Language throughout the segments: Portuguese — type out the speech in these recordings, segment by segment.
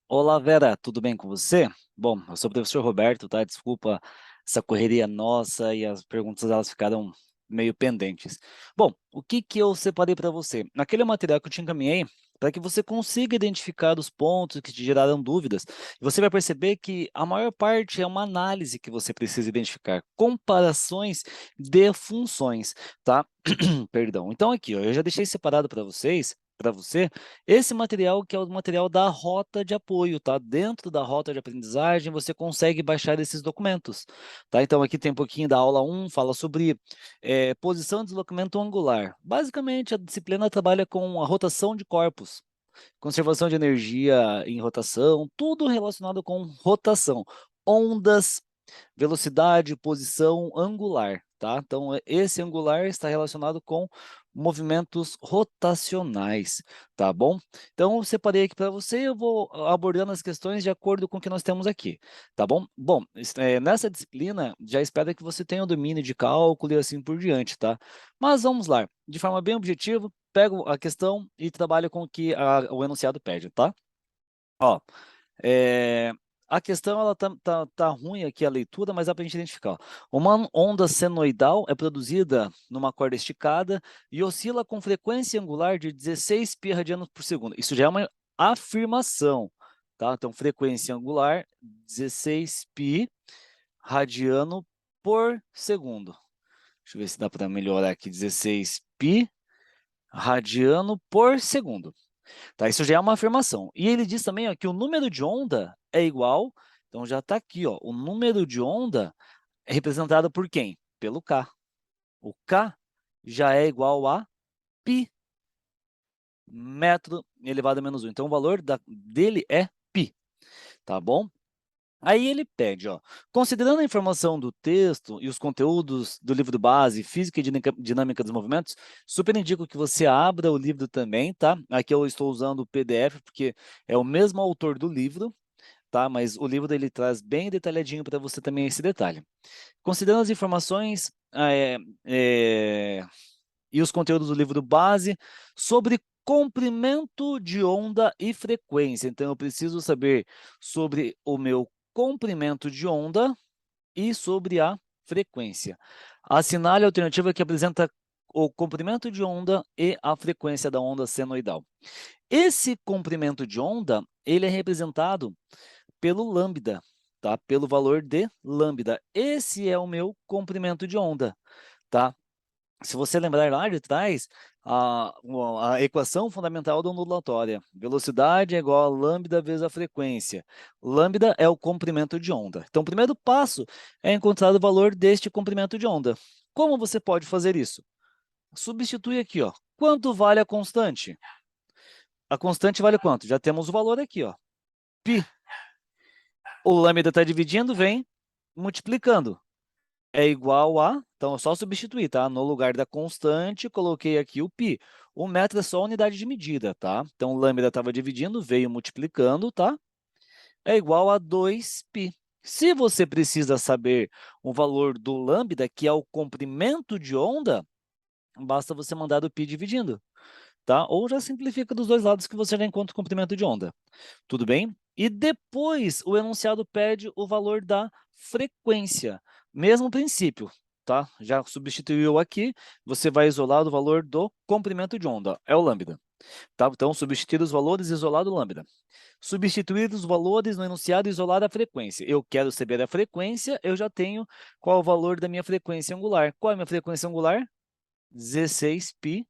Olá, Vera, tudo bem com você? Bom, eu sou o professor Roberto, tá? Desculpa essa correria nossa e as perguntas elas ficaram meio pendentes. Bom, o que que eu separei para você? Naquele material que eu te encaminhei, para que você consiga identificar os pontos que te geraram dúvidas, você vai perceber que a maior parte é uma análise que você precisa identificar, comparações de funções, tá? Perdão. Então aqui, ó, eu já deixei separado para você, esse material que é o material da rota de apoio, tá? Dentro da rota de aprendizagem, você consegue baixar esses documentos, tá? Então, aqui tem um pouquinho da aula 1, fala sobre posição e deslocamento angular. Basicamente, a disciplina trabalha com a rotação de corpos, conservação de energia em rotação, tudo relacionado com rotação. Ondas, velocidade, posição angular, tá? Então, esse angular está relacionado com movimentos rotacionais, tá bom? Então, eu separei aqui para você e eu vou abordando as questões de acordo com o que nós temos aqui, tá bom? Bom, nessa disciplina, já espero que você tenha o domínio de cálculo e assim por diante, tá? Mas vamos lá, de forma bem objetiva, pego a questão e trabalho com o que o enunciado pede, tá? Ó, é, a questão ela tá ruim aqui a leitura, mas dá para a gente identificar. Ó. Uma onda senoidal é produzida numa corda esticada e oscila com frequência angular de 16 pi radianos por segundo. Isso já é uma afirmação, tá? Então, frequência angular, 16 pi radiano por segundo. Deixa eu ver se dá para melhorar aqui. 16 pi radiano por segundo. Tá? Isso já é uma afirmação. E ele diz também ó, que o número de onda é igual, então já está aqui, ó, o número de onda é representado por quem? Pelo K. O K já é igual a π, metro elevado a menos 1. Então o valor dele é π, tá bom? Aí ele pede, ó, considerando a informação do texto e os conteúdos do livro base, Física e Dinâmica dos Movimentos, super indico que você abra o livro também, tá? Aqui eu estou usando o PDF, porque é o mesmo autor do livro, tá? Mas o livro ele traz bem detalhadinho para você também esse detalhe. Considerando as informações e os conteúdos do livro base sobre comprimento de onda e frequência. Então, eu preciso saber sobre o meu comprimento de onda e sobre a frequência. Assinale a alternativa que apresenta o comprimento de onda e a frequência da onda senoidal. Esse comprimento de onda, ele é representado pelo lambda, tá? Pelo valor de lambda. Esse é o meu comprimento de onda, tá? Se você lembrar lá de trás, a equação fundamental da ondulatória, velocidade é igual a lambda vezes a frequência. Lambda é o comprimento de onda. Então, o primeiro passo é encontrar o valor deste comprimento de onda. Como você pode fazer isso? Substitui aqui, ó. Quanto vale a constante? A constante vale quanto? Já temos o valor aqui, ó. Π. O lambda está dividindo, vem multiplicando. É igual a, então é só substituir, tá? No lugar da constante, coloquei aqui o π. O metro é só a unidade de medida, tá? Então, o lambda estava dividindo, veio multiplicando, tá? É igual a 2π. Se você precisa saber o valor do lambda, que é o comprimento de onda, basta você mandar o π dividindo, tá? Ou já simplifica dos dois lados que você já encontra o comprimento de onda. Tudo bem? E depois o enunciado pede o valor da frequência. Mesmo princípio, tá? Já substituiu aqui, você vai isolar o valor do comprimento de onda, é o lambda. Tá? Então, substituir os valores isolado o lambda. Substituir os valores no enunciado e isolar a frequência. Eu quero saber a frequência, eu já tenho qual o valor da minha frequência angular. Qual é a minha frequência angular? 16π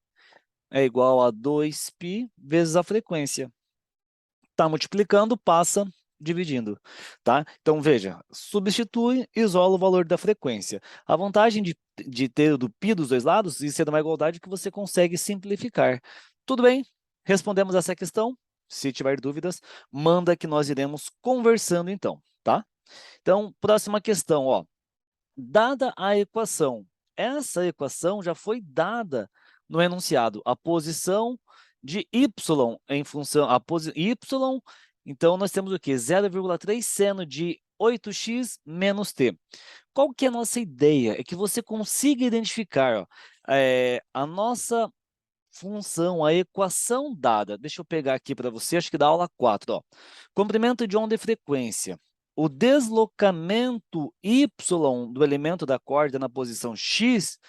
é igual a 2π vezes a frequência. Está multiplicando, passa dividindo, tá? Então, veja, substitui, isola o valor da frequência. A vantagem de ter o do π dos dois lados e ser uma igualdade que você consegue simplificar. Tudo bem? Respondemos essa questão? Se tiver dúvidas, manda que nós iremos conversando então, tá? Então, próxima questão, ó. Dada a equação, essa equação já foi dada no enunciado, a posição de y em função, y, então nós temos o quê? 0,3 seno de 8x menos t. Qual que é a nossa ideia? É que você consiga identificar ó, a nossa função, a equação dada. Deixa eu pegar aqui para você, acho que da aula 4, ó. Comprimento de onda e frequência. O deslocamento y do elemento da corda na posição x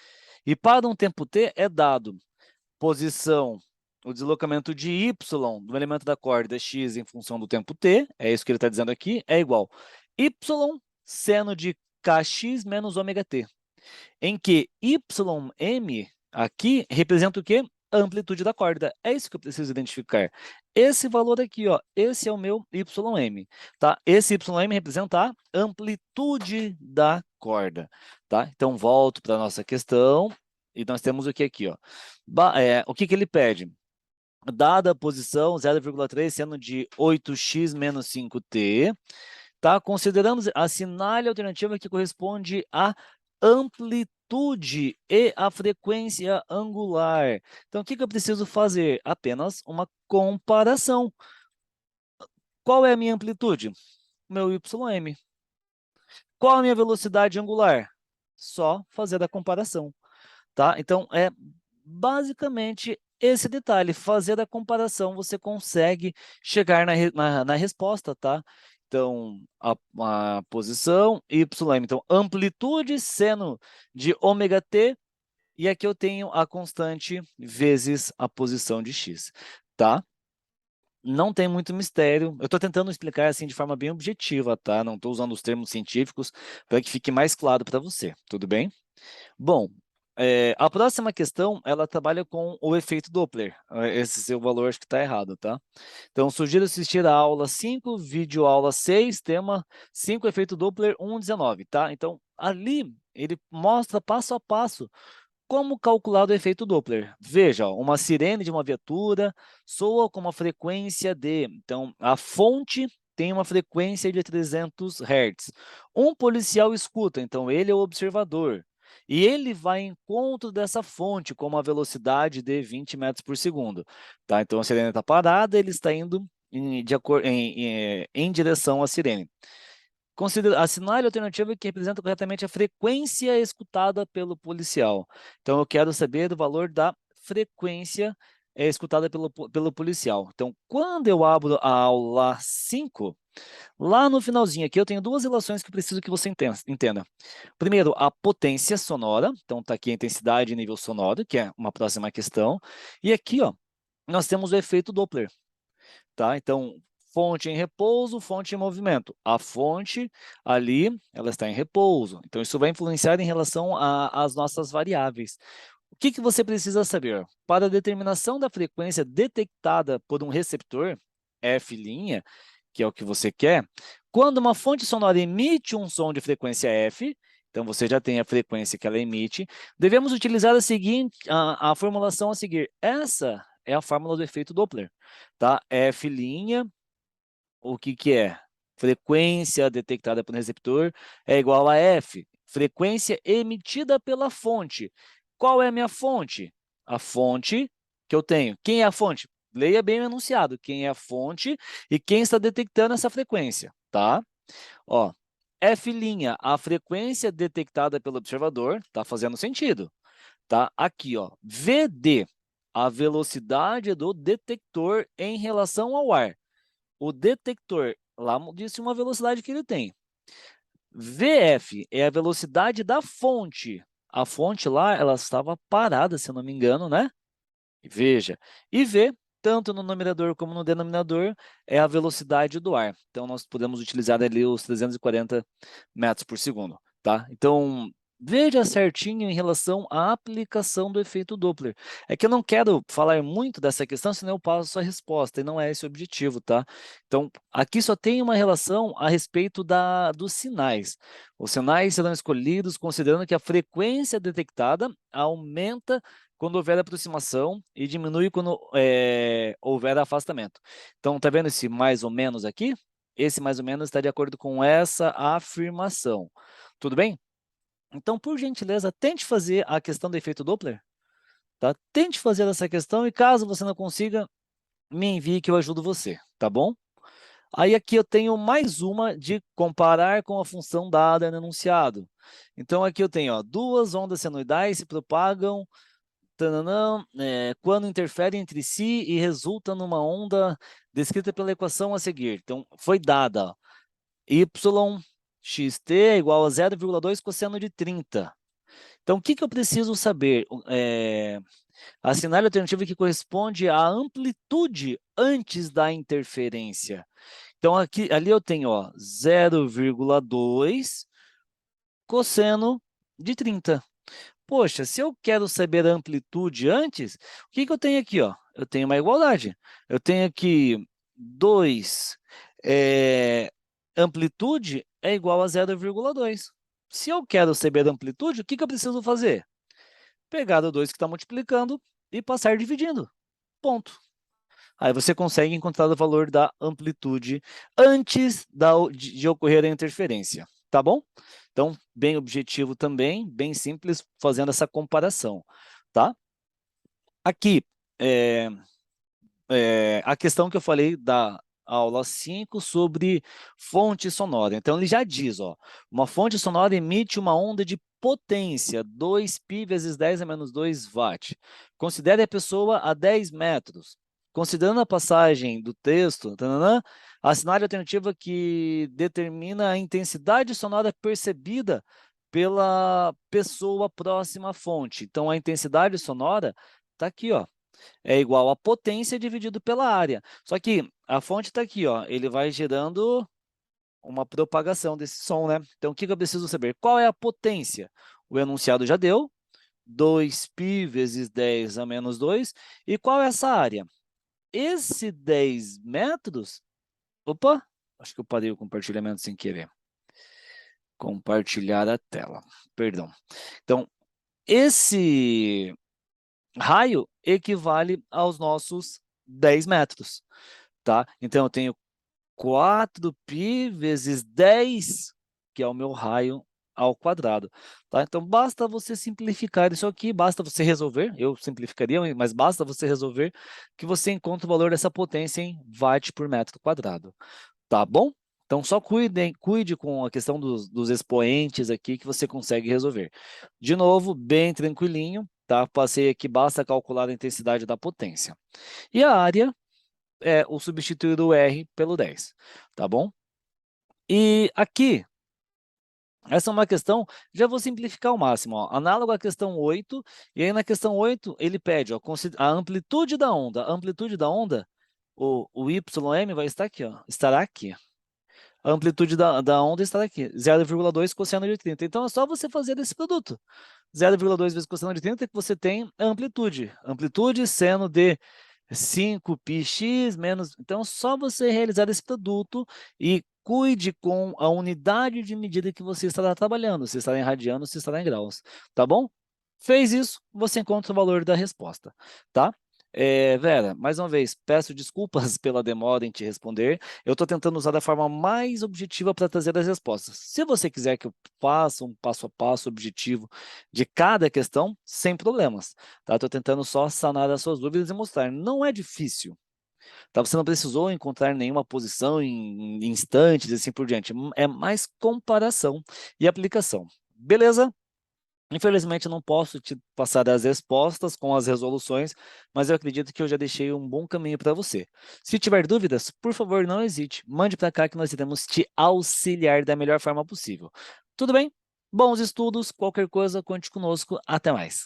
e para um tempo t é dado. Posição, o deslocamento de y do elemento da corda x em função do tempo t, é isso que ele está dizendo aqui, é igual y seno de kx menos ômega t, em que ym aqui representa o quê? A amplitude da corda. É isso que eu preciso identificar. Esse valor aqui, ó, esse é o meu ym, tá? Esse ym representa a amplitude da corda, tá? Então, volto para a nossa questão e nós temos o que aqui, ó? O que ele pede? Dada a posição 0,3 seno de 8x menos 5t, tá? Consideramos a assinale alternativa que corresponde à amplitude e à frequência angular. Então, o que eu preciso fazer? Apenas uma comparação. Qual é a minha amplitude? Meu ym. Qual a minha velocidade angular? Só fazer a comparação, tá? Então, é basicamente esse detalhe. Fazer a comparação, você consegue chegar na resposta, tá? Então, a posição y. Então, amplitude seno de ômega t. E aqui eu tenho a constante vezes a posição de x, tá? Não tem muito mistério. Eu estou tentando explicar assim de forma bem objetiva, tá? Não estou usando os termos científicos para que fique mais claro para você, tudo bem? Bom, a próxima questão, ela trabalha com o efeito Doppler. Esse seu valor acho que está errado, tá? Então, sugiro assistir a aula 5, vídeo aula 6, tema 5, efeito Doppler 1.19, tá? Então, ali, ele mostra passo a passo como calcular o efeito Doppler. Veja, ó, uma sirene de uma viatura soa com uma frequência de... Então, a fonte tem uma frequência de 300 Hz. Um policial escuta, então ele é o observador. E ele vai em encontro dessa fonte com uma velocidade de 20 metros por segundo. Tá? Então, a sirene está parada, ele está indo em direção à sirene. Assinale a alternativa que representa corretamente a frequência escutada pelo policial. Então, eu quero saber o valor da frequência escutada pelo policial. Então, quando eu abro a aula 5, lá no finalzinho aqui, eu tenho duas relações que eu preciso que você entenda. Primeiro, a potência sonora. Então, está aqui a intensidade e nível sonoro, que é uma próxima questão. E aqui, ó, nós temos o efeito Doppler. Tá? Então, fonte em repouso, fonte em movimento. A fonte ali, ela está em repouso. Então, isso vai influenciar em relação às nossas variáveis. O que você precisa saber? Para a determinação da frequência detectada por um receptor, F', que é o que você quer, quando uma fonte sonora emite um som de frequência F, então você já tem a frequência que ela emite, devemos utilizar a formulação a seguir. Essa é a fórmula do efeito Doppler, tá? F', o que é? Frequência detectada pelo receptor é igual a F, frequência emitida pela fonte. Qual é a minha fonte? A fonte que eu tenho. Quem é a fonte? Leia bem o enunciado. Quem é a fonte e quem está detectando essa frequência, tá? Ó, F', a frequência detectada pelo observador, tá fazendo sentido, tá? Aqui, ó, VD, a velocidade do detector em relação ao ar. O detector, lá disse uma velocidade que ele tem. VF é a velocidade da fonte. A fonte lá, ela estava parada, se eu não me engano, né? Veja. E V, tanto no numerador como no denominador, é a velocidade do ar. Então, nós podemos utilizar ali os 340 metros por segundo, tá? Então, veja certinho em relação à aplicação do efeito Doppler. É que eu não quero falar muito dessa questão, senão eu passo a resposta, e não é esse o objetivo, tá? Então, aqui só tem uma relação a respeito dos sinais. Os sinais serão escolhidos considerando que a frequência detectada aumenta quando houver aproximação e diminui quando houver afastamento. Então, tá vendo esse mais ou menos aqui? Esse mais ou menos está de acordo com essa afirmação. Tudo bem? Então, por gentileza, tente fazer a questão do efeito Doppler. Tá? Tente fazer essa questão e caso você não consiga, me envie que eu ajudo você, tá bom? Aí aqui eu tenho mais uma de comparar com a função dada no enunciado. Então aqui eu tenho, ó, duas ondas senoidais se propagam tananã, quando interferem entre si e resulta numa onda descrita pela equação a seguir. Então, foi dada, ó, yxt é igual a 0,2 cosseno de 30. Então, o que eu preciso saber? Assinar a alternativa que corresponde à amplitude antes da interferência. Então, ali eu tenho 0,2 cosseno de 30. Poxa, se eu quero saber a amplitude antes, o que eu tenho aqui? Eu tenho uma igualdade. Eu tenho aqui 2, amplitude é igual a 0,2. Se eu quero saber a amplitude, o que eu preciso fazer? Pegar o 2 que está multiplicando e passar dividindo. Ponto. Aí você consegue encontrar o valor da amplitude antes de ocorrer a interferência, tá bom? Então, bem objetivo também, bem simples, fazendo essa comparação, tá? Aqui, a questão que eu falei da aula 5 sobre fonte sonora. Então, ele já diz, uma fonte sonora emite uma onda de potência, 2π vezes 10 a menos 2 watt. Considere a pessoa a 10 metros. Considerando a passagem do texto, assinale a alternativa que determina a intensidade sonora percebida pela pessoa próxima à fonte. Então, a intensidade sonora está aqui, é igual a potência dividido pela área. Só que a fonte está aqui, ele vai gerando uma propagação desse som, né? Então, o que eu preciso saber? Qual é a potência? O enunciado já deu, 2π vezes 10 a menos 2. E qual é essa área? Esse 10 metros... Opa, acho que eu parei o compartilhamento sem querer. Compartilhar a tela, perdão. Então, esse raio equivale aos nossos 10 metros, tá? Então, eu tenho 4π vezes 10, que é o meu raio ao quadrado, tá? Então, basta você simplificar isso aqui, basta você resolver, eu simplificaria, mas basta você resolver que você encontra o valor dessa potência em watt por metro quadrado, tá bom? Então, só cuide com a questão dos expoentes aqui que você consegue resolver. De novo, bem tranquilinho, tá? Passei aqui, basta calcular a intensidade da potência. E a área é o substituir o R pelo 10, tá bom? E aqui, essa é uma questão, já vou simplificar ao máximo, análogo à questão 8, e aí na questão 8 ele pede a amplitude da onda. A amplitude da onda, o YM vai estar aqui, estará aqui. A amplitude da onda estará aqui, 0,2 cosseno de 30. Então é só você fazer esse produto. 0,2 vezes cosseno de 30 que você tem a amplitude. Amplitude seno de 5πx menos... Então, só você realizar esse produto e cuide com a unidade de medida que você estará trabalhando, se estará em radianos, se estará em graus, tá bom? Fez isso, você encontra o valor da resposta, tá? Vera, mais uma vez, peço desculpas pela demora em te responder. Eu estou tentando usar da forma mais objetiva para trazer as respostas. Se você quiser que eu faça um passo a passo objetivo de cada questão, sem problemas. Tá? Estou tentando só sanar as suas dúvidas e mostrar. Não é difícil. Tá? Você não precisou encontrar nenhuma posição em instantes e assim por diante. É mais comparação e aplicação. Beleza? Infelizmente, eu não posso te passar as respostas com as resoluções, mas eu acredito que eu já deixei um bom caminho para você. Se tiver dúvidas, por favor, não hesite. Mande para cá que nós iremos te auxiliar da melhor forma possível. Tudo bem? Bons estudos, qualquer coisa, conte conosco. Até mais.